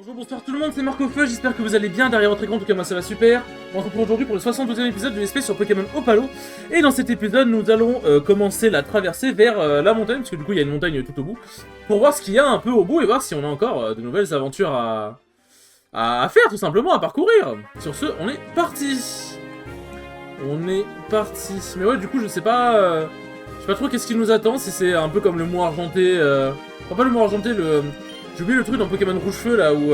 Bonjour, bonsoir tout le monde, c'est Marcofeu, j'espère que vous allez bien derrière votre écran, en tout cas moi ça va super. On se retrouve aujourd'hui pour le 72e épisode de l'esprit sur Pokémon Opalo. Et dans cet épisode, nous allons commencer la traversée vers la montagne, parce que du coup il y a une montagne tout au bout, pour voir ce qu'il y a un peu au bout et voir si on a encore de nouvelles aventures à faire tout simplement, à parcourir. Sur ce, on est parti. On est parti. Mais ouais, du coup je sais pas trop qu'est-ce qui nous attend, si c'est un peu comme le mont argenté, enfin pas le mont argenté, j'ai oublié le truc dans Pokémon Rouge-Feu là où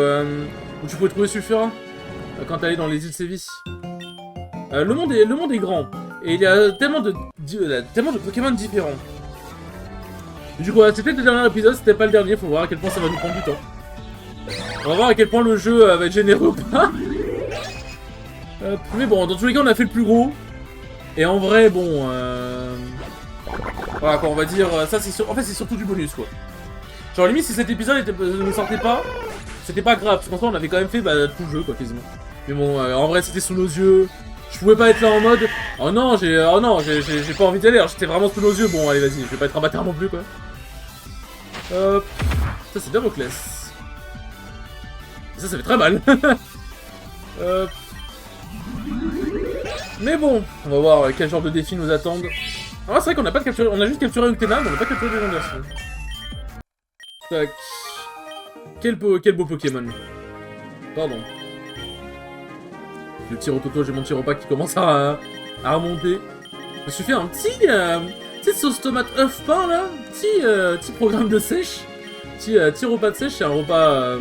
tu pouvais trouver Sulfurin quand t'allais dans les îles Sévis. Le monde est grand et il y a tellement de Pokémon différents. Du coup, voilà, c'était le dernier épisode, c'était pas le dernier, faut voir à quel point ça va nous prendre du temps. On va voir à quel point le jeu va être généreux ou pas. Mais bon, dans tous les cas, on a fait le plus gros. Et en vrai, bon, voilà quoi, on va dire, ça c'est en fait c'est surtout du bonus quoi. Genre limite si cet épisode ne sortait pas, c'était pas grave, parce qu'en fait on avait quand même fait tout le jeu quoi quasiment. Mais bon, en vrai c'était sous nos yeux, je pouvais pas être là en mode oh non j'ai pas envie d'y aller, alors j'étais vraiment sous nos yeux, bon allez vas-y, je vais pas être un bâtard non plus quoi. Ça c'est Damoclès. Ça fait très mal. Mais bon, on va voir quel genre de défis nous attendent. Ah c'est vrai qu'on a pas capturé, on a juste capturé Uctena, mais on a pas capturé des gens. Tac. Quel beau Pokémon. Pardon. Le Tyrototo, j'ai mon Tyropack qui commence à remonter. Je me suis fait un petit sauce tomate œuf pain là. Petit programme de sèche. Petit repas de sèche, c'est un repas...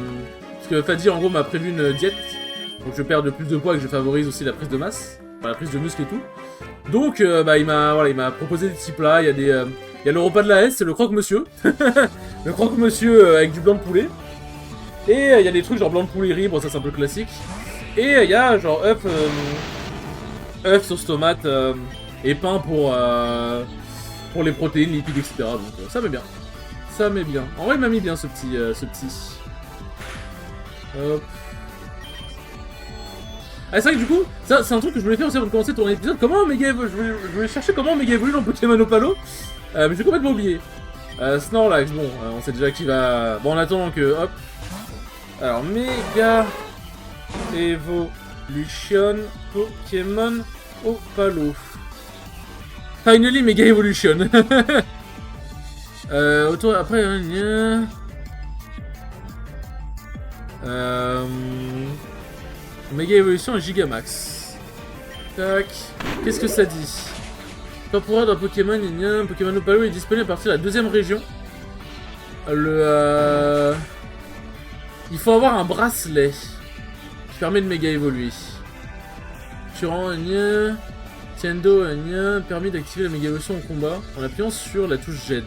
parce que Fadi en gros m'a prévu une diète. Donc je perds de plus de poids et que je favorise aussi la prise de masse. Enfin la prise de muscle et tout. Donc il m'a proposé des petits plats, il y a le repas de la S, c'est le croque-monsieur. Le croque-monsieur avec du blanc de poulet. Et il y a des trucs genre blanc de poulet riz, bon ça c'est un peu classique. Et il y a genre œuf, sauce tomate et pain pour les protéines, lipides, etc. Donc ça met bien. Ça met bien. En vrai il m'a mis bien ce petit. Hop. Ah, c'est vrai que du coup, ça c'est un truc que je voulais faire aussi avant de commencer ton épisode. Comment Omega évolue, je voulais chercher comment Omega évolue dans Pokémon Opalo. Mais j'ai complètement oublié. Snorlax, bon, on sait déjà qu'il va... Bon, en attendant que... Hop. Alors, Mega Evolution Pokémon Opalo. Finally, Mega Evolution. Après... Mega Evolution et Gigamax. Tac. Qu'est-ce que ça dit? Temporaire d'un Pokémon, Pokémon Opalo est disponible à partir de la deuxième région. Il faut avoir un bracelet qui permet de méga évoluer. Turan, Tiendo, permis d'activer la méga évolution au combat en appuyant sur la touche Z.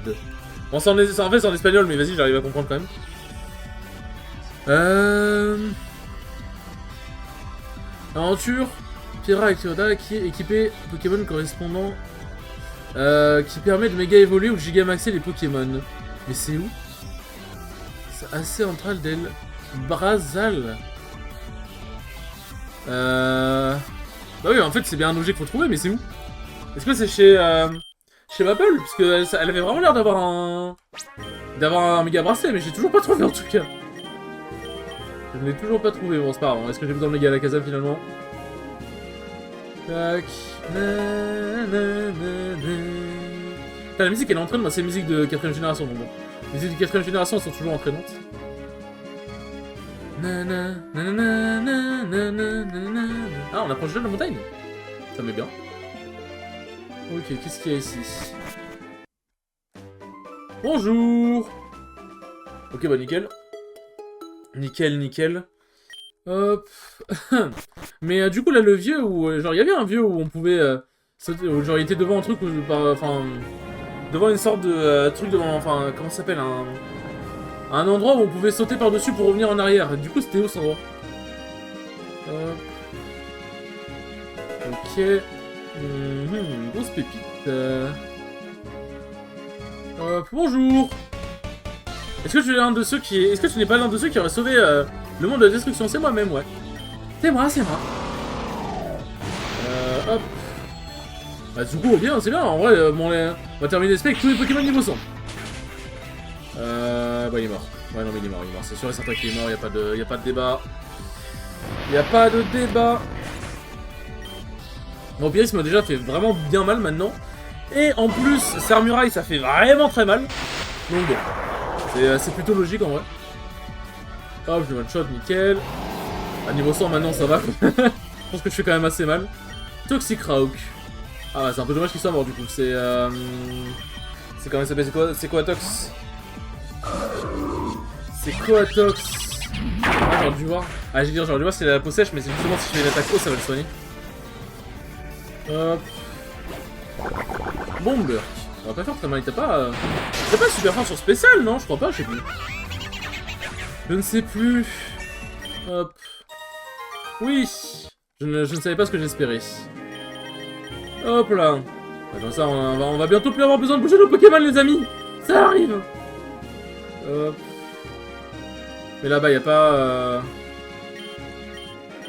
Bon, en fait c'est en espagnol, mais vas-y, j'arrive à comprendre quand même. Aventure, Pyra avec Tyrada qui est équipé Pokémon correspondant. Qui permet de méga évoluer ou de gigamaxer les Pokémon. Mais c'est où? C'est assez central d'El Brazal. Bah oui, en fait, c'est bien un objet qu'il faut trouver, mais c'est où? Est-ce que c'est chez Maple? Parce que elle avait vraiment l'air d'avoir un méga bracelet, mais j'ai toujours pas trouvé en tout cas. Je ne l'ai toujours pas trouvé, bon c'est pas grave. Est-ce que j'ai besoin de méga à la casa finalement? Tac. La musique elle est entraînante, c'est la musique de 4ème génération donc bon. Les musiques de 4ème génération elles sont toujours entraînantes. Ah on approche déjà de la montagne. Ça met bien. Ok, qu'est-ce qu'il y a ici? Bonjour. Ok bah nickel. Nickel. Hop. Mais du coup là le vieux où genre il y avait un vieux où on pouvait sauter, où, genre il était devant un truc enfin devant une sorte de truc devant, enfin comment ça s'appelle, un endroit où on pouvait sauter par dessus pour revenir en arrière. Du coup c'était où cet endroit? Ok. Grosse pépite. Bonjour. Est-ce que tu es l'un de ceux qui... Est-ce que tu n'es pas l'un de ceux qui aurait sauvé le monde de la destruction? C'est moi-même, ouais. C'est moi. Hop. Bah du coup, bien, c'est bien. En vrai, on va terminer ce avec tous les Pokémon niveau 100. Bah il est mort. Ouais, non, mais il est mort, c'est sûr et certain qu'il est mort, y a pas de débat. Y a pas de débat. Vampirisme m'a déjà fait vraiment bien mal maintenant. Et en plus, Serre-Muraille, ça fait vraiment très mal. Donc bon, c'est plutôt logique en vrai. Hop, je le one-shot, nickel. À niveau 100 maintenant, ça va. Je pense que je fais quand même assez mal. Toxic Rauque. Ah ouais, c'est un peu dommage qu'il soit mort du coup. C'est comment il s'appelle? C'est Coatox. C'est Coatox. Ah, j'aurais dû voir. Ah, j'ai dit j'aurais dû voir si elle a la peau sèche, mais c'est justement si je fais une attaque haut, ça va le soigner. Hop. Bomber. On va pas faire très mal. T'as pas super fort sur spécial, non? Je crois pas, je sais plus. Je ne sais plus. Hop. Oui. Je ne savais pas ce que j'espérais. Hop là. Comme ça, on va bientôt plus avoir besoin de bouger nos Pokémon, les amis. Ça arrive. Hop. Mais là-bas, y a pas...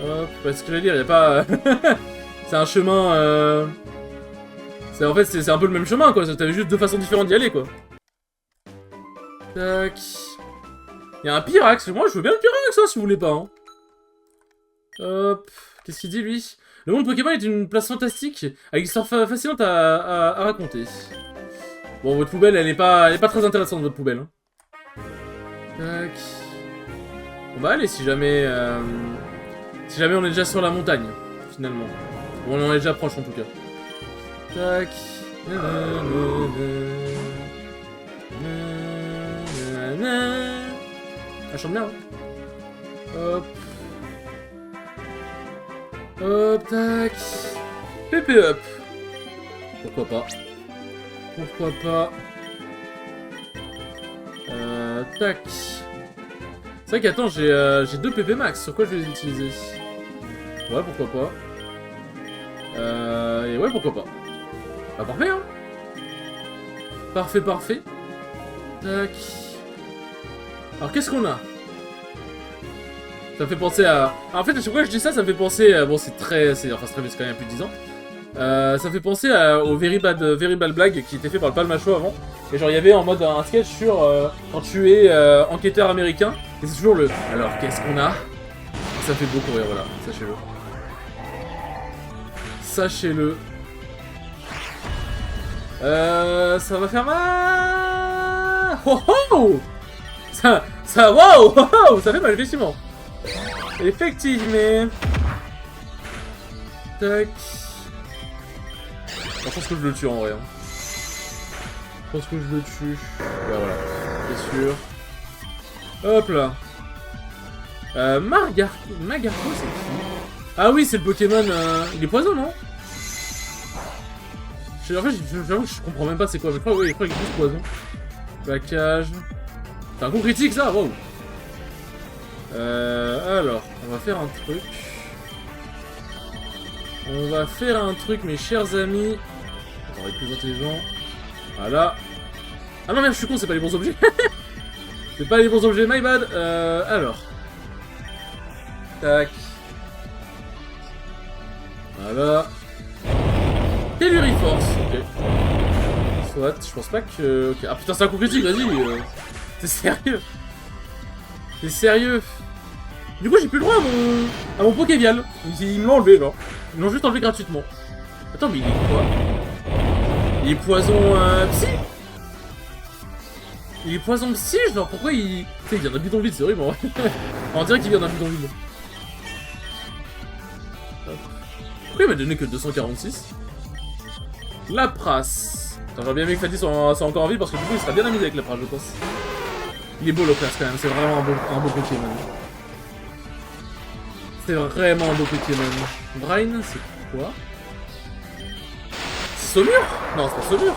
Hop. Bah, ce que j'allais dire, y a pas... C'est un chemin... En fait, c'est un peu le même chemin, quoi. T'avais juste deux façons différentes d'y aller, quoi. Tac. Y a un Pyrax. Moi, je veux bien le Pyrax, hein, si vous voulez pas. Hein. Hop. Qu'est-ce qu'il dit, lui? Le monde Pokémon est une place fantastique, avec une histoire fascinante à raconter. Bon, votre poubelle, elle est pas très intéressante, votre poubelle. Hein. Tac. Bon, bah allez, si jamais on est déjà sur la montagne, finalement. Bon, on en est déjà proche, en tout cas. Tac. Ça chante bien, hein. Hop. Hop, tac. PP up. Pourquoi pas. Pourquoi pas. Tac. C'est vrai qu'attends, j'ai 2 PP max. Sur quoi je vais les utiliser? Ouais, pourquoi pas. Et ouais, pourquoi pas. Bah, parfait, hein. Parfait, parfait. Tac. Alors, qu'est-ce qu'on a? Ça me fait penser à... En fait, à chaque fois que je dis ça, ça me fait penser... Bon, c'est très... Enfin, c'est très vieux, c'est quand même plus de 10 ans. Ça me fait penser au Very Bad Blague qui était fait par le Palma Show avant. Et genre, il y avait en mode un sketch sur quand tu es enquêteur américain. Et c'est toujours le... Alors, qu'est-ce qu'on a? Et ça me fait beaucoup rire, voilà. Sachez-le. Sachez-le. Ça va faire mal. Oh oh. Ça, wow, oh, oh, ça fait mal, effectivement. Effectivement. Tac. Je pense que je le tue en vrai. Hein. Je pense que je le tue. Bah voilà, c'est sûr. Hop là. Magarko, c'est qui? Ah oui, c'est le Pokémon. Il est poison, non? En fait, j'avoue que je comprends même pas c'est quoi. Je crois, oui, je crois qu'il est plus poison. Plaquage. C'est un coup critique, ça? Wow. Alors, on va faire un truc. On va faire un truc, mes chers amis. On va être plus intelligent. Voilà. Ah non, merde, je suis con, c'est pas les bons objets. C'est pas les bons objets, my bad. Alors. Tac. Voilà. Telluriforce, ok. Soit, je pense pas que... Okay. Ah putain, c'est un coup critique, vas-y. T'es sérieux? T'es sérieux? Du coup, j'ai plus le droit à mon Pokévial. Ils me l'ont enlevé, là. Ils l'ont juste enlevé gratuitement. Attends, mais il est quoi? Il est poison psy? Il est poison psy, genre pourquoi il... Tu sais, il vient d'un bidonville, c'est horrible en vrai. On dirait qu'il vient d'un bidonville. Pourquoi il m'a donné que 246? La Prasse. J'aurais bien aimé que Fadi soit encore en vie parce que du coup il serait bien amusé avec la Prasse, je pense. Il est beau le classe quand même, c'est vraiment un beau Pokémon. C'est vraiment un beau Pokémon. Brain, c'est quoi? C'est Saumur? Non, c'est pas Saumur.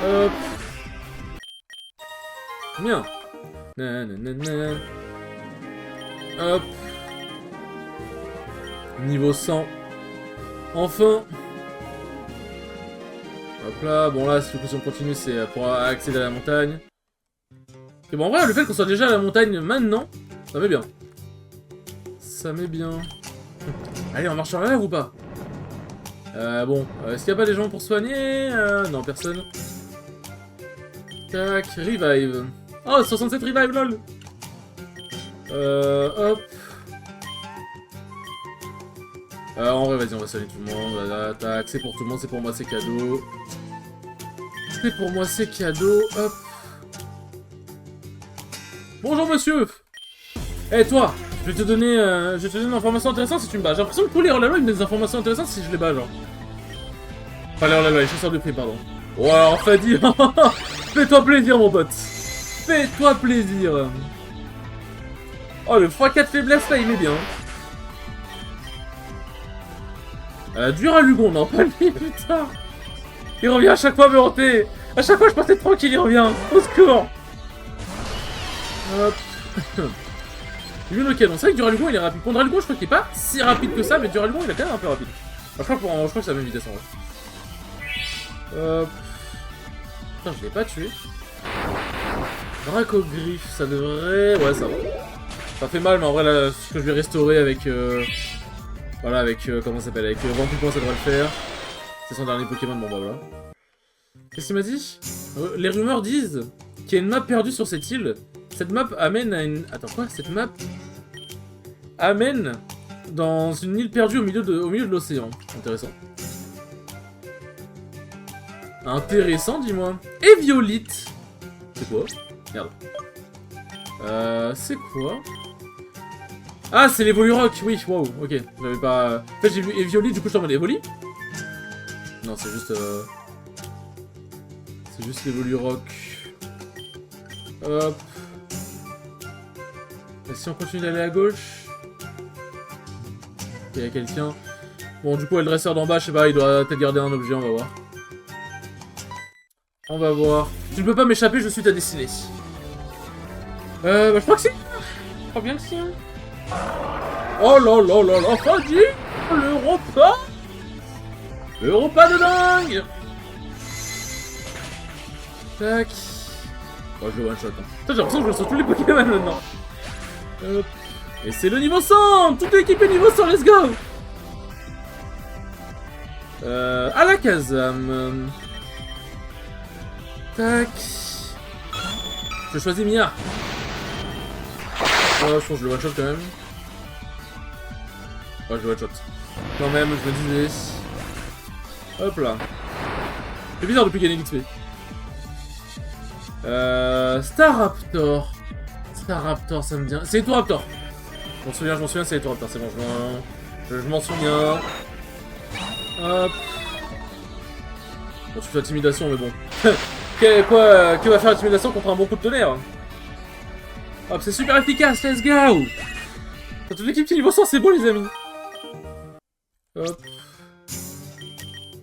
Hop. Bien. Nanana. Hop. Niveau 100. Enfin. Hop là. Bon là, si on continue, c'est pour accéder à la montagne. Et bon, en vrai, le fait qu'on soit déjà à la montagne maintenant, ça met bien. Ça met bien. Allez, on marche sur la lèvre ou pas? Bon, est-ce qu'il n'y a pas des gens pour soigner? Non, personne. Tac, revive. Oh, 67 revive, lol. Hop. En vrai, vas-y, on va saluer tout le monde. Voilà, tac, c'est pour tout le monde, c'est pour moi, c'est cadeau. C'est pour moi, c'est cadeau. Hop. Bonjour, monsieur. Eh, toi, je vais te donner une information intéressante si tu me bats. J'ai l'impression que tous les hors-la-loi, ils me donnent des informations intéressantes si je les bats, genre. Enfin, les hors-la-loi, les chasseurs de prix, pardon. Oh, alors, Fadi, fais-toi plaisir, mon pote. Fais-toi plaisir. Oh, le x4 faiblesse, là, il est bien. Duralugon, non, pas lui, putain. Il revient à chaque fois me hanter. À chaque fois, je passais tranquille, il revient. Au secours. Hop. C'est vrai que Duralugon, il est rapide. Pour Duralugon, je crois qu'il est pas si rapide que ça, mais Duralugon, il est quand même un peu rapide. Enfin, je crois que c'est la même vitesse, en vrai. Hop. Putain, je l'ai pas tué. Dracogriffe, ça devrait... Ouais, ça va. Ça fait mal, mais en vrai, là, ce que je vais restaurer avec... Voilà, avec... comment ça s'appelle? Avec Vampire, ça devrait le faire. C'est son dernier Pokémon, bon bah voilà. Qu'est-ce qu'il m'a dit? Les rumeurs disent qu'il y a une map perdue sur cette île. Cette map amène à une... Attends, quoi? Cette map amène dans une île perdue au milieu de l'océan. Intéressant. Intéressant, dis-moi. Et Violite. C'est quoi? Merde. C'est quoi? Ah, c'est l'Evolirock, oui, wow, ok. J'avais pas... En fait, j'ai vu Evioli, du coup, je suis en mode Evoli. Non, c'est juste... C'est juste l'Evolirock. Hop. Et si on continue d'aller à gauche... Il y a quelqu'un... Bon, du coup, le dresseur d'en bas, je sais pas, il doit peut-être garder un objet, on va voir. On va voir. Tu ne peux pas m'échapper, je suis ta destinée. Bah, je crois que si. Je crois bien que si. Oh là là là là, Fadi, le repas. Le repas de dingue. Tac. Oh, je le one shot. Hein. J'ai l'impression que je le sens tous les Pokémon maintenant. Hop. Et c'est le niveau 100. Toute l'équipe est niveau 100, let's go. Alakazam. Tac. Je choisis Mia. Oh, je pense que je le one shot quand même. Oh, je le one shot. Quand même, je me disais. Hop là. C'est bizarre de plus gagner l'XP. Staraptor. Staraptor, ça me dit. C'est Etoraptor. Je m'en souviens, c'est Etoraptor. C'est bon, je m'en souviens. Hop. Bon, tu fais intimidation, mais bon. Que va faire l'intimidation contre un bon coup de tonnerre? Hop, c'est super efficace, let's go! Toute l'équipe qui est niveau 100, c'est beau, les amis. Hop.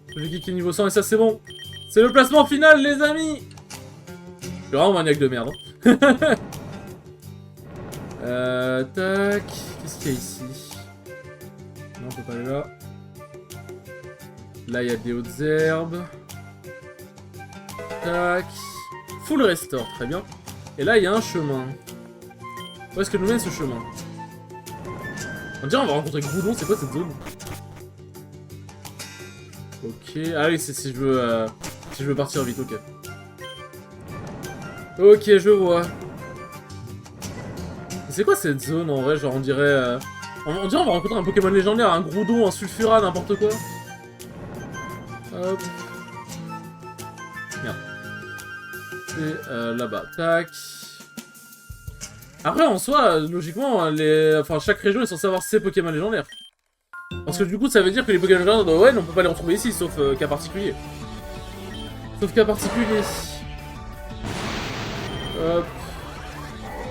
Toute l'équipe qui est niveau 100, et ça, c'est bon. C'est le placement final, les amis! Je suis vraiment maniaque de merde. Hein. Tac. Qu'est-ce qu'il y a ici? Non, on peut pas aller là. Là, il y a des hautes herbes. Tac. Full restore, très bien. Et là, il y a un chemin. Où est-ce que nous mène ce chemin? On dirait on va rencontrer Groudon, c'est quoi cette zone? Ok. Ah oui, c'est si je veux partir vite, ok. Ok, je vois. C'est quoi cette zone en vrai? Genre on dirait... On dirait on va rencontrer un Pokémon légendaire, un Groudon, un Sulfura, n'importe quoi. Hop. Merde. C'est là-bas. Tac. Après, en soi, logiquement, chaque région est censée avoir ses Pokémon légendaires. Parce que du coup, ça veut dire que les Pokémon légendaires de Hoenn, on peut pas les retrouver ici, sauf cas particulier. Sauf cas particulier. Hop.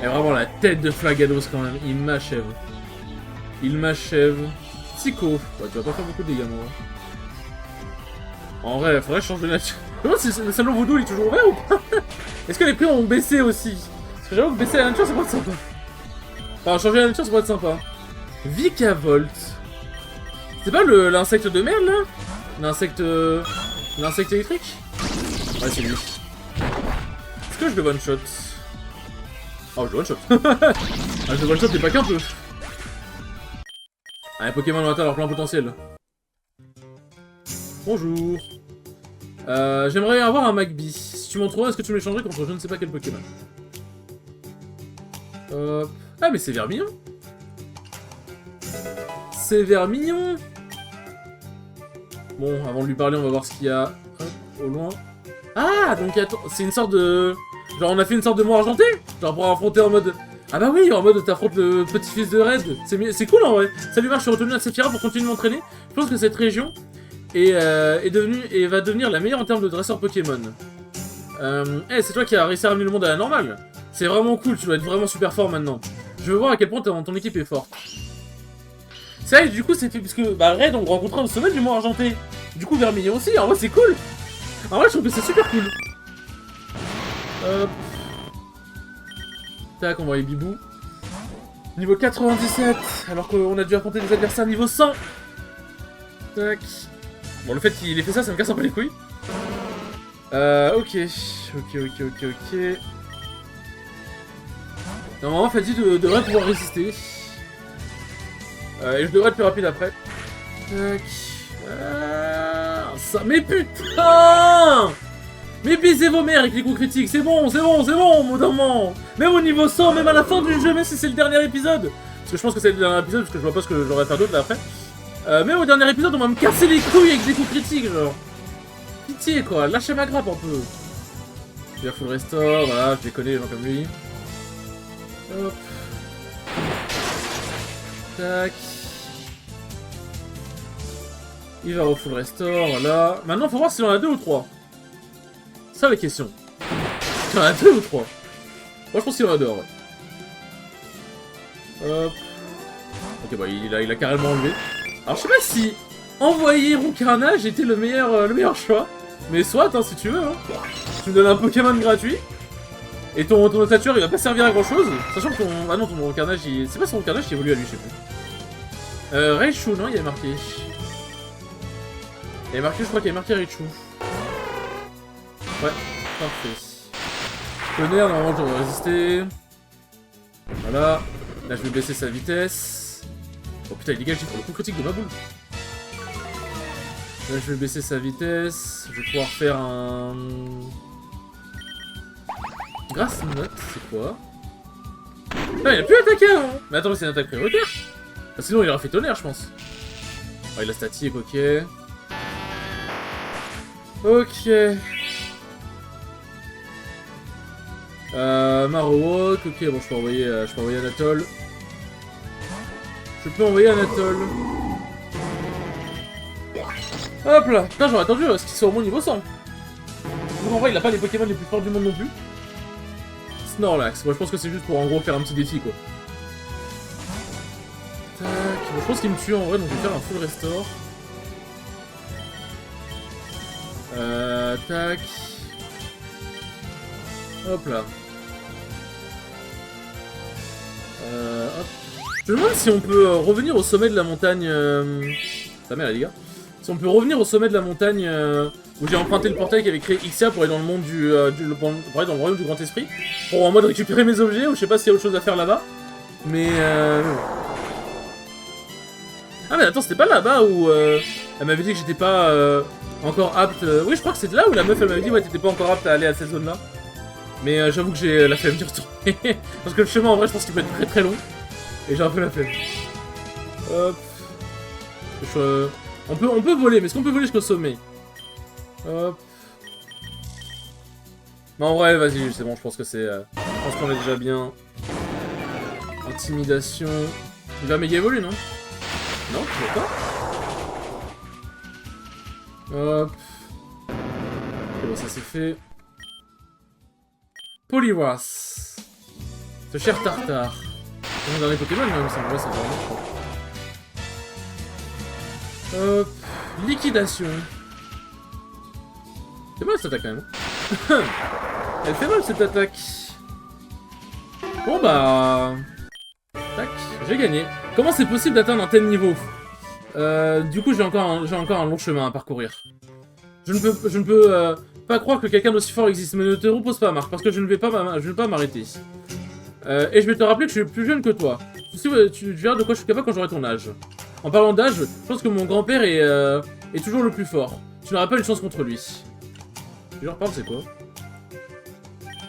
Et vraiment, la tête de Flagados, quand même, il m'achève. Il m'achève. Psycho. Ouais, tu vas pas faire beaucoup de dégâts, moi. En vrai, faudrait que je change de nature. Je me demande si le salon Voodoo il est toujours ouvert ou pas. Est-ce que les prix ont baissé aussi? Parce que j'avoue que baisser la nature, ça pourrait être sympa. Enfin, changer la nature, ça pourrait être sympa. Vikavolt. C'est pas l'insecte de merde, là? L'insecte électrique? Ouais, c'est lui. Est-ce que je le one-shot? Oh, je le one-shot. Ah, je le one-shot, mais pas qu'un peu. Ah, les Pokémon ont atteint leur plein potentiel. Bonjour. J'aimerais avoir un Magby. tu m'en trouves, est-ce que tu me les changerais contre je ne sais pas quel Pokémon? Ah mais c'est Vermillon. C'est Vermillon. Bon, avant de lui parler, on va voir ce qu'il y a au loin. Ah, donc attends, c'est une sorte de... Genre on a fait une sorte de mot argenté. Genre pour affronter en mode... Ah bah oui, en mode t'affrontes le petit-fils de Red. C'est cool en vrai. Salut Marc, je suis retourné à Sephiroth pour continuer de m'entraîner. Je pense que cette région va devenir la meilleure en termes de dresseur Pokémon. C'est toi qui as réussi à ramener le monde à la normale. C'est vraiment cool, tu dois être vraiment super fort maintenant. Je veux voir à quel point ton équipe est forte. C'est vrai, du coup, c'est fait puisque Red, on rencontrait au sommet du Mont Argenté. Du coup, Vermillon aussi, en vrai, c'est cool. En vrai, je trouve que c'est super cool. Tac, on va les bibou. Niveau 97, alors qu'on a dû affronter des adversaires niveau 100. Tac. Bon, le fait qu'il ait fait ça, ça me casse un peu les couilles. Ok. Normalement, Fadi devrait pouvoir résister. Et je devrais être plus rapide après. Tac. Ça... Mais putain! Mais baisez vos mères avec les coups critiques, c'est bon, au bout d'un moment. Même au niveau 100, même à la fin du jeu, même si c'est le dernier épisode. Parce que je pense que c'est le dernier épisode, parce que je vois pas ce que j'aurais à faire d'autre là après. Même au dernier épisode, on va me casser les couilles avec des coups critiques, genre. Pitié quoi, lâchez ma grappe un peu. Il va full restore, voilà, je déconne les gens comme lui. Hop. Tac. Il va au full restore, voilà. Maintenant, faut voir s'il en a 2 ou 3. C'est ça la question. Il y en a 2 ou 3? Moi, je pense qu'il y en a 2 en vrai. Hop. Ok, bah, il a carrément enlevé. Alors, je sais pas si envoyer Roucarnage était le meilleur choix. Mais soit, hein, si tu veux. Hein. Tu me donnes un Pokémon gratuit. Et ton ossature, il va pas servir à grand chose. Sachant que ton... Ah non, ton Roucarnage, il... C'est pas son Roucarnage qui évolue à lui, je sais plus. Raichu, non, il y a marqué. Il y a marqué, je crois qu'il y a marqué Raichu. Ouais, parfait. Tonnerre, normalement, je devrais résister. Voilà. Là, je vais baisser sa vitesse. Oh putain, il dégage pour le coup critique de ma boule. Là, je vais baisser sa vitesse. Je vais pouvoir faire un... Grasse note, c'est quoi? Ah, il a plus attaqué avant. Mais attends, mais c'est une attaque prioritaire. Ah, sinon, il aurait fait tonnerre, je pense. Oh, il a statique, ok. Ok. Marowak, ok, bon, je peux envoyer Anatole. Je peux envoyer Anatole. Hop là. Putain, j'aurais attendu à ce qu'il soit au moins niveau 100. Donc en vrai, il a pas les Pokémon les plus forts du monde non plus. Snorlax, moi je pense que c'est juste pour en gros faire un petit défi quoi. Tac, bon, je pense qu'il me tue en vrai, donc je vais faire un full restore. Tac. Hop là. Hop. Je me demande si on peut revenir au sommet de la montagne... Ta mère les gars. Si on peut revenir au sommet de la montagne où j'ai emprunté le portail qui avait créé Ixia pour aller dans le monde pour aller dans le royaume du grand esprit. Pour en mode récupérer mes objets, ou je sais pas s'il y a autre chose à faire là-bas. Mais Ah mais attends, c'était pas là-bas où elle m'avait dit que j'étais pas encore apte... Oui, je crois que c'est là où la meuf elle m'avait dit ouais t'étais pas encore apte à aller à cette zone-là. Mais j'avoue que j'ai la flemme d'y retourner. Parce que le chemin en vrai je pense qu'il peut être très très long. Et j'ai un peu la flemme. Hop. On peut voler, mais est-ce qu'on peut voler jusqu'au sommet? Hop. Non, en vrai, vas-y, c'est bon, je pense que c'est... je pense qu'on est déjà bien. Intimidation... Il va méga évoluer, non? Non, tu vois pas? Hop. Ok, bon, ça c'est fait. Poliwrath. Ce cher tartare. C'est mon dernier Pokémon, même, ça me va, c'est vraiment... Hop, liquidation. C'est mal cette attaque quand même. Elle fait mal cette attaque. Bon bah... Tac, j'ai gagné. Comment c'est possible d'atteindre un tel niveau? Du coup j'ai encore un long chemin à parcourir. Je ne peux pas croire que quelqu'un d'aussi fort existe, mais ne te repose pas Marc, parce que je ne vais pas m'arrêter. Et je vais te rappeler que je suis plus jeune que toi. Tu verras de quoi je suis capable quand j'aurai ton âge. En parlant d'âge, je pense que mon grand-père est toujours le plus fort. Tu n'auras pas une chance contre lui. Je leur parle, c'est quoi?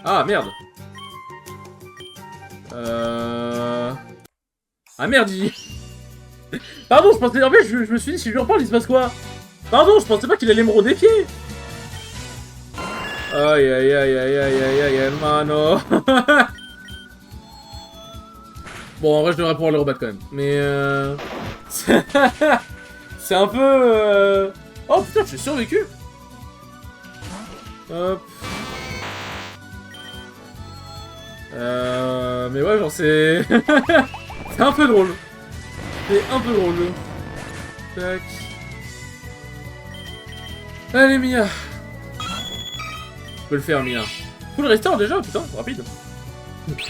Ah, merde. Ah, merde, Pardon, je pensais... En fait, je me suis dit, si je lui reparle, il se passe quoi? Pardon, je pensais pas qu'il allait me redéfier. Aïe, aïe, aïe, aïe, aïe, aïe, aïe, aïe, mano. Bon, en vrai, je devrais pouvoir le rebattre quand même. Mais c'est un peu... Oh putain, j'ai survécu. Hop. Mais ouais, genre c'est... c'est un peu drôle. C'est un peu drôle. Tac. Allez, Mia. Je peux le faire, Mia. Faut le restore déjà, putain, rapide.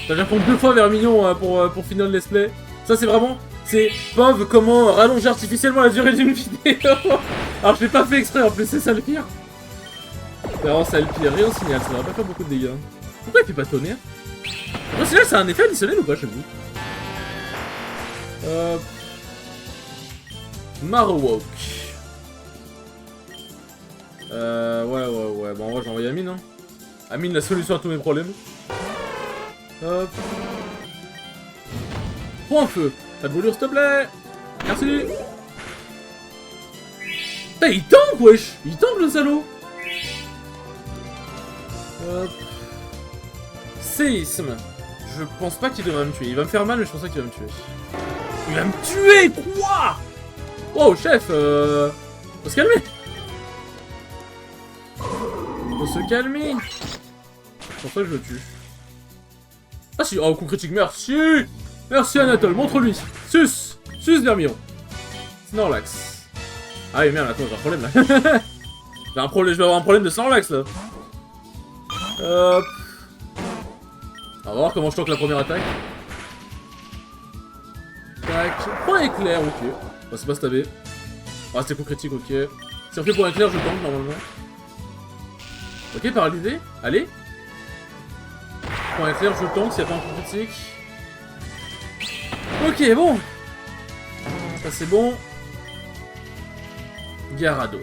Ça vient prendre 2 fois vers Mignon pour finir le let's play. Ça, c'est vraiment... C'est pauvre comment rallonger artificiellement la durée d'une vidéo. Alors, je l'ai pas fait exprès, en plus, c'est ça le pire. C'est vraiment ça le pire. Rien signal, ça va pas faire beaucoup de dégâts. Pourquoi il fait pas tonnerre? Au signal, c'est un effet additionnel ou pas chez vous? Marowak. Ouais. Bon, en vrai, j'ai envoyé Amine, hein. Amine, la solution à tous mes problèmes. Hop. Point feu. Pas de brûlure, s'il te plaît. Merci. Putain, il tank, wesh. Il tank, le salaud. Hop. Séisme. Je pense pas qu'il devrait me tuer. Il va me faire mal, mais je pense pas qu'il va me tuer. Il va me tuer, quoi? Oh, chef, faut se calmer. Faut se calmer. C'est pour ça que je le tue. Ah si, oh, coup critique, merci. Merci Anatole, montre-lui. Sus Vermillon. Snorlax. Ah oui, merde, attends, j'ai un problème là. J'ai un problème, je vais avoir un problème de Snorlax là. Hop. On va voir comment je tank la première attaque. Tac. Point éclair, ok. Bah, c'est pas stabé. Ah, c'était coup critique, ok. C'est fait pour éclair, je tank normalement. Ok, paralysé. Allez. Point éclair, je tank s'il n'y a pas un coup critique. Ok, bon. Ça c'est bon. Gyarados.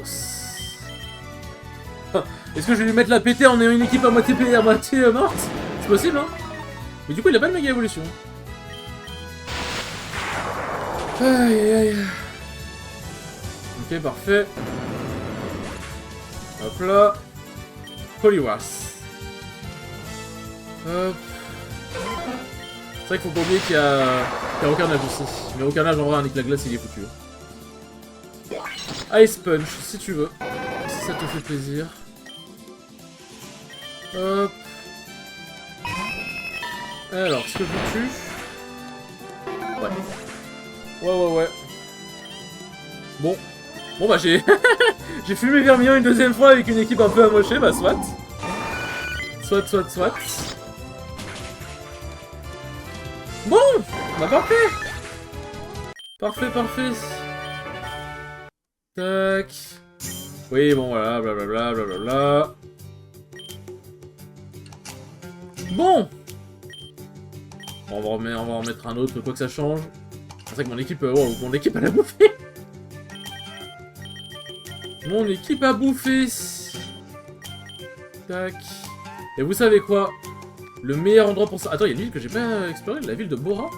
Est-ce que je vais lui mettre la pété en ayant une équipe à moitié PA, à moitié morte? C'est possible, hein? Mais du coup, il a pas de méga évolution. Aïe aïe aïe. Ok, parfait. Hop là. Poliwrath. Hop. C'est vrai qu'il faut pas oublier qu'il y a Rocarnage aussi. Mais Rocarnage en vrai avec la glace il est foutu. Ice Punch si tu veux. Si ça te fait plaisir. Hop. Alors, est-ce que je le tue? Ouais. Bon. Bon bah j'ai... j'ai fumé Vermillon une deuxième fois avec une équipe un peu amochée, bah soit. Soit. Bon, bah parfait. Parfait. Tac. Oui, bon voilà, blablabla. Bon. On va en remettre un autre, quoi que ça change. C'est vrai que mon équipe... wow, mon équipe elle a bouffé. Mon équipe a bouffé. Tac. Et vous savez quoi? Le meilleur endroit pour ça... Attends, il y a une ville que j'ai pas explorée, la ville de Bora.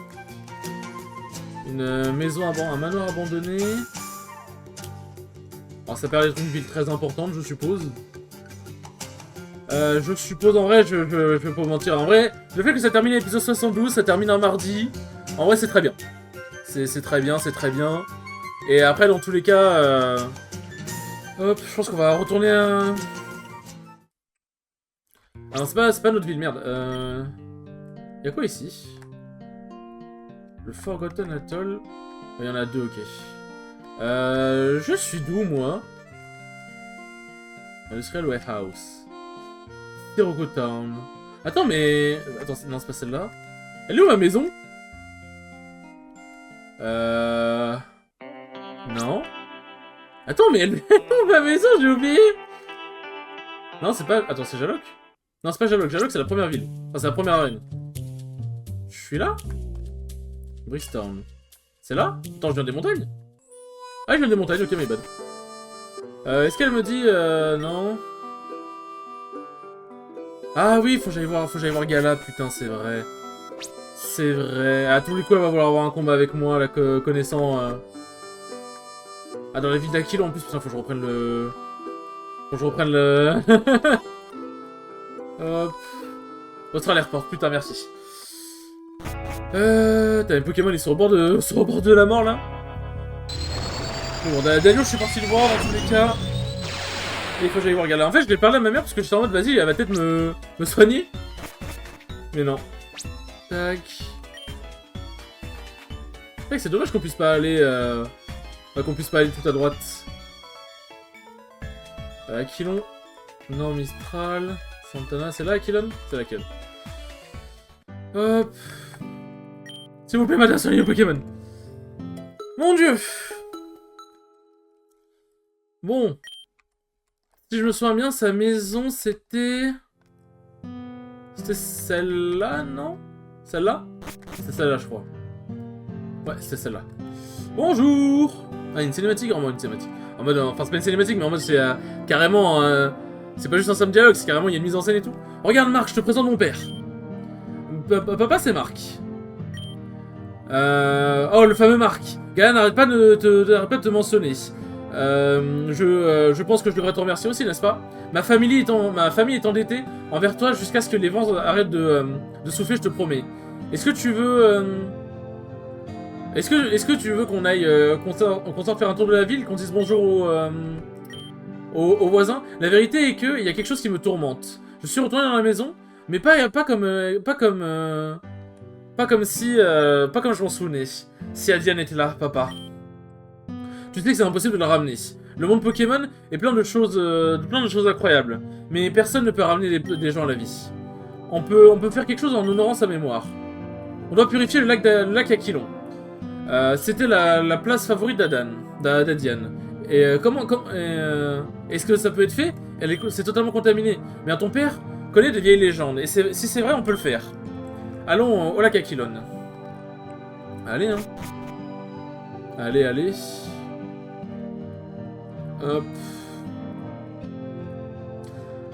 Une maison, un manoir abandonné. Alors ça paraît être une ville très importante, je suppose. Je suppose, en vrai, je vais pas vous mentir. En vrai, le fait que ça termine l'épisode 72, ça termine un mardi. En vrai, c'est très bien. C'est très bien. Et après, dans tous les cas... Hop, je pense qu'on va retourner à... Alors, c'est pas notre ville, merde. Y'a quoi ici? Le Forgotten Atoll. Il y en a deux, ok. Je suis d'où, moi? Industrial Warehouse. Sirocco Town. Attends, mais... Attends, non, c'est pas celle-là. Elle est où, ma maison? Non. Attends, mais elle est où, ma maison? J'ai oublié. Non, c'est pas... Attends, c'est Jaloc? Non, c'est pas Jaloc. Jaloc, c'est la première ville. Enfin, c'est la première arène. Je suis là? Bristown. C'est là? Attends, je viens des montagnes? Ah, je viens des montagnes, ok, my bad. Est-ce qu'elle me dit... non. Ah oui, faut que j'aille voir Gala, putain, c'est vrai. C'est vrai. À tous les coups, elle va vouloir avoir un combat avec moi, là, connaissant... Ah, dans la ville d'Aquila, en plus, putain, faut que je reprenne le... Faut que je reprenne le... Hop. Australian Airport, putain, merci. T'as les Pokémon, ils sont au bord de... sur au bord de la mort, là. Bon, Daniel, je suis parti le voir, dans tous les cas. Et il faut que j'aille voir Gala. En fait, je l'ai parlé à ma mère, parce que j'étais en mode, vas-y, elle va peut-être me soigner. Mais non. Tac. C'est dommage qu'on puisse pas aller... qu'on puisse pas aller tout à droite. Aquilon. Non, Mistral. Santana, c'est là Aquilon? C'est là Aquilon. Hop. S'il vous plaît, madame, soignez le Pokémon. Mon dieu. Bon. Si je me souviens bien, sa maison, c'était... C'était celle-là, non? Celle-là? C'est celle-là, je crois. Ouais, c'est celle-là. Bonjour. Ah, une cinématique? En mode une cinématique. En mode, enfin, c'est pas une cinématique, mais en mode, c'est carrément... c'est pas juste un simple dialogue, c'est carrément, il y a une mise en scène et tout. Regarde, Marc, je te présente mon père. Papa, c'est Marc. Oh, le fameux Marc. Gaël n'arrête pas de te mentionner. Je pense que je devrais te remercier aussi, n'est-ce pas? Ma famille est endettée envers toi jusqu'à ce que les vents arrêtent de souffler, je te promets. Est-ce que tu veux... Est-ce que tu veux qu'on aille... qu'on sorte faire un tour de la ville, qu'on dise bonjour aux voisins? La vérité est qu'il y a quelque chose qui me tourmente. Je suis retourné dans la maison, mais pas comme si... pas comme je m'en souvenais. Si Adiane était là, papa. Tu sais que c'est impossible de la ramener. Le monde Pokémon est plein de choses incroyables, mais personne ne peut ramener des gens à la vie. On peut faire quelque chose en honorant sa mémoire. On doit purifier le lac Aquilon. C'était la place favorite d'Adiane. Et est-ce que ça peut être fait? C'est totalement contaminé. Mais ton père connaît de vieilles légendes, et si c'est vrai, on peut le faire. Allons au lac Aquilon. Allez, hein. Allez. Hop.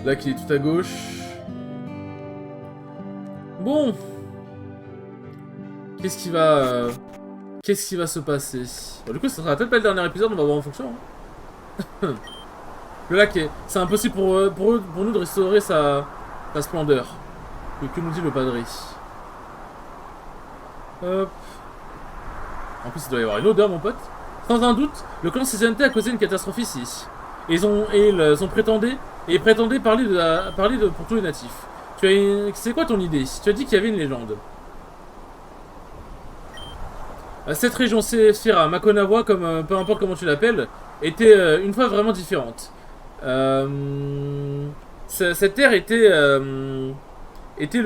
Là, qui est tout à gauche. Bon. Qu'est-ce qui va se passer? Bon, du coup, ça sera peut-être pas le dernier épisode, on va voir en fonction. Hein. Le lac c'est impossible pour nous de restaurer sa splendeur. Que nous dit le padré? Hop. En plus, il doit y avoir une odeur, mon pote. Sans un doute, le clan Cézanne a causé une catastrophe ici. Ils prétendaient parler pour tous les natifs. C'est quoi ton idée? Tu as dit qu'il y avait une légende. Cette région Sphera, Makonawa, peu importe comment tu l'appelles, était une fois vraiment différente. Cette terre était le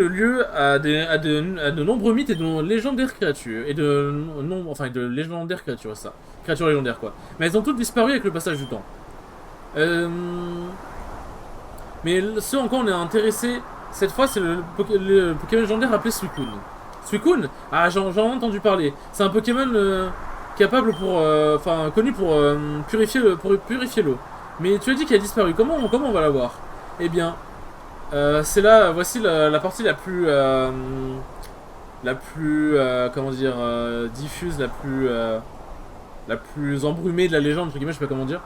lieu à de nombreux mythes et de légendaires créatures. De légendaires créatures, ça. Créatures légendaires, quoi. Mais elles ont toutes disparu avec le passage du temps. Mais ce en quoi on est intéressé cette fois, c'est le Pokémon légendaire appelé Suicune. Suicune? Ah, j'en ai entendu parler. C'est un Pokémon capable connu pour purifier l'eau. Mais tu as dit qu'il a disparu. Comment on va l'avoir? Eh bien, c'est là, voici la partie la plus comment dire, diffuse, la plus embrumée de la légende, entre guillemets, je sais pas comment dire.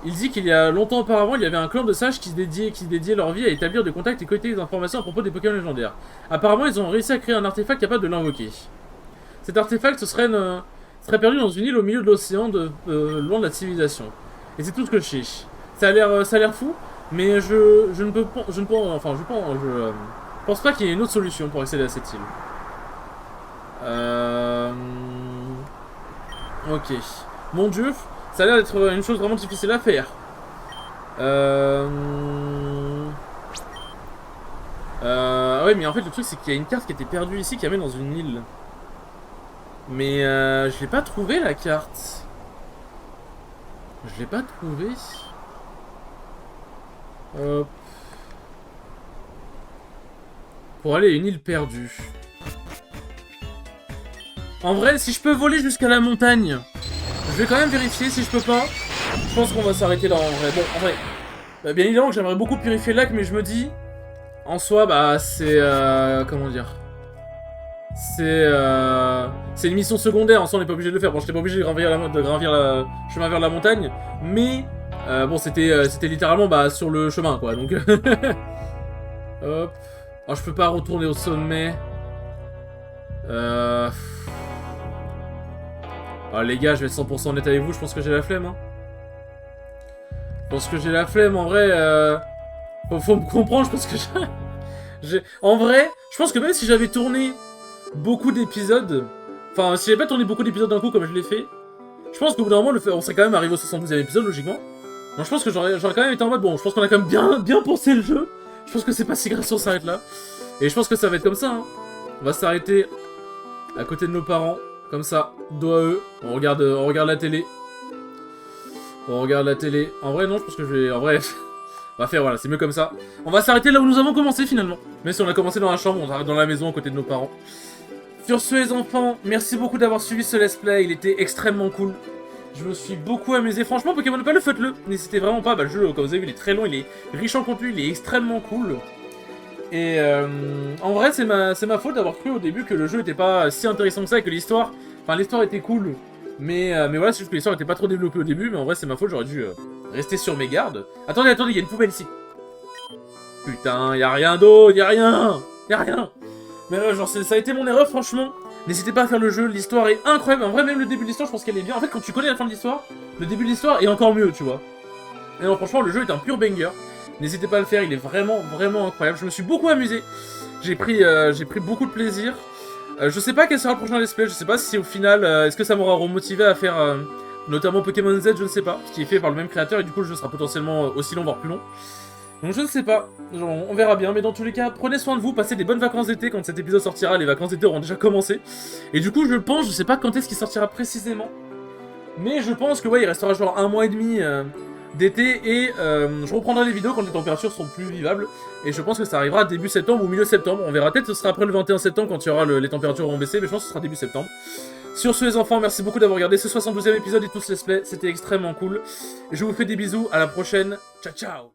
Il dit qu'il y a longtemps auparavant, il y avait un clan de sages qui dédiait leur vie à établir des contacts et collecter des informations à propos des Pokémon légendaires. Apparemment, ils ont réussi à créer un artefact capable de l'invoquer. Cet artefact serait perdu dans une île au milieu de l'océan, loin de la civilisation. Et c'est tout ce que je sais. Ça a l'air fou, mais je pense pas qu'il y ait une autre solution pour accéder à cette île. Ok. Mon dieu, ça a l'air d'être une chose vraiment difficile à faire. Ouais, mais en fait, le truc, c'est qu'il y a une carte qui était perdue ici, qui amène dans une île. Mais je l'ai pas trouvée, la carte. Je l'ai pas trouvée. Pour aller à une île perdue. En vrai, si je peux voler jusqu'à la montagne, je vais quand même vérifier. Si je peux pas, je pense qu'on va s'arrêter là en vrai. Bon, en vrai, bien évidemment que j'aimerais beaucoup purifier le lac, mais je me dis, En soi, bah, c'est... comment dire? C'est une mission secondaire, en soi on n'est pas obligé de le faire. Bon, j'étais pas obligé de gravir le chemin vers la montagne, mais bon, c'était littéralement bah, sur le chemin, quoi, donc... Hop. Oh, je peux pas retourner au sommet. Ah, les gars, je vais être 100% honnête avec vous, je pense que j'ai la flemme, hein. Je pense que j'ai la flemme, en vrai, faut me comprendre, je pense que En vrai, je pense que même si j'avais tourné beaucoup d'épisodes... Enfin, si j'avais pas tourné beaucoup d'épisodes d'un coup comme je l'ai fait, je pense qu'au bout d'un moment, on serait quand même arrivé au 72e épisode, logiquement. Donc je pense que j'aurais quand même été en mode, bon, je pense qu'on a quand même bien pensé le jeu. Je pense que c'est pas si grave si on s'arrête là. Et je pense que ça va être comme ça, hein. On va s'arrêter à côté de nos parents, comme ça, dos à eux. On regarde la télé. On regarde la télé. En vrai, non, je pense que je vais... En vrai... On va faire, voilà, c'est mieux comme ça. On va s'arrêter là où nous avons commencé, finalement. Même si on a commencé dans la chambre, on s'arrête dans la maison, à côté de nos parents. Sur ce, les enfants, merci beaucoup d'avoir suivi ce let's play. Il était extrêmement cool. Je me suis beaucoup amusé. Franchement, Pokémon Opalo, faites-le. N'hésitez vraiment pas. Bah, le jeu, comme vous avez vu, il est très long, il est riche en contenu, il est extrêmement cool. Et en vrai, c'est ma faute d'avoir cru au début que le jeu était pas si intéressant que ça et que l'histoire... Enfin, l'histoire était cool. Mais voilà, c'est juste que l'histoire était pas trop développée au début. Mais en vrai, c'est ma faute, j'aurais dû rester sur mes gardes. Attendez, il y a une poubelle ici. Putain, y'a rien d'autre, y'a rien. Mais genre, ça a été mon erreur, franchement. N'hésitez pas à faire le jeu, l'histoire est incroyable. En vrai, même le début de l'histoire, je pense qu'elle est bien. En fait, quand tu connais la fin de l'histoire, le début de l'histoire est encore mieux, tu vois. Et non, franchement, le jeu est un pur banger. N'hésitez pas à le faire, il est vraiment incroyable. Je me suis beaucoup amusé. J'ai pris beaucoup de plaisir. Je sais pas quel sera le prochain let's play, je sais pas si au final, est-ce que ça m'aura remotivé à faire notamment Pokémon Z, je ne sais pas. Ce qui est fait par le même créateur et du coup le jeu sera potentiellement aussi long, voire plus long. Donc je ne sais pas, on verra bien, mais dans tous les cas, prenez soin de vous, passez des bonnes vacances d'été quand cet épisode sortira, les vacances d'été auront déjà commencé. Et du coup je pense, je sais pas quand est-ce qu'il sortira précisément, mais je pense que ouais, il restera genre 1 mois et demi d'été et je reprendrai les vidéos quand les températures seront plus vivables. Et je pense que ça arrivera début septembre ou milieu septembre, on verra, peut-être que ce sera après le 21 septembre quand il y aura les températures auront baissé, mais je pense que ce sera début septembre. Sur ce les enfants, merci beaucoup d'avoir regardé ce 72e épisode et tous les let's play, c'était extrêmement cool. Je vous fais des bisous, à la prochaine, ciao ciao.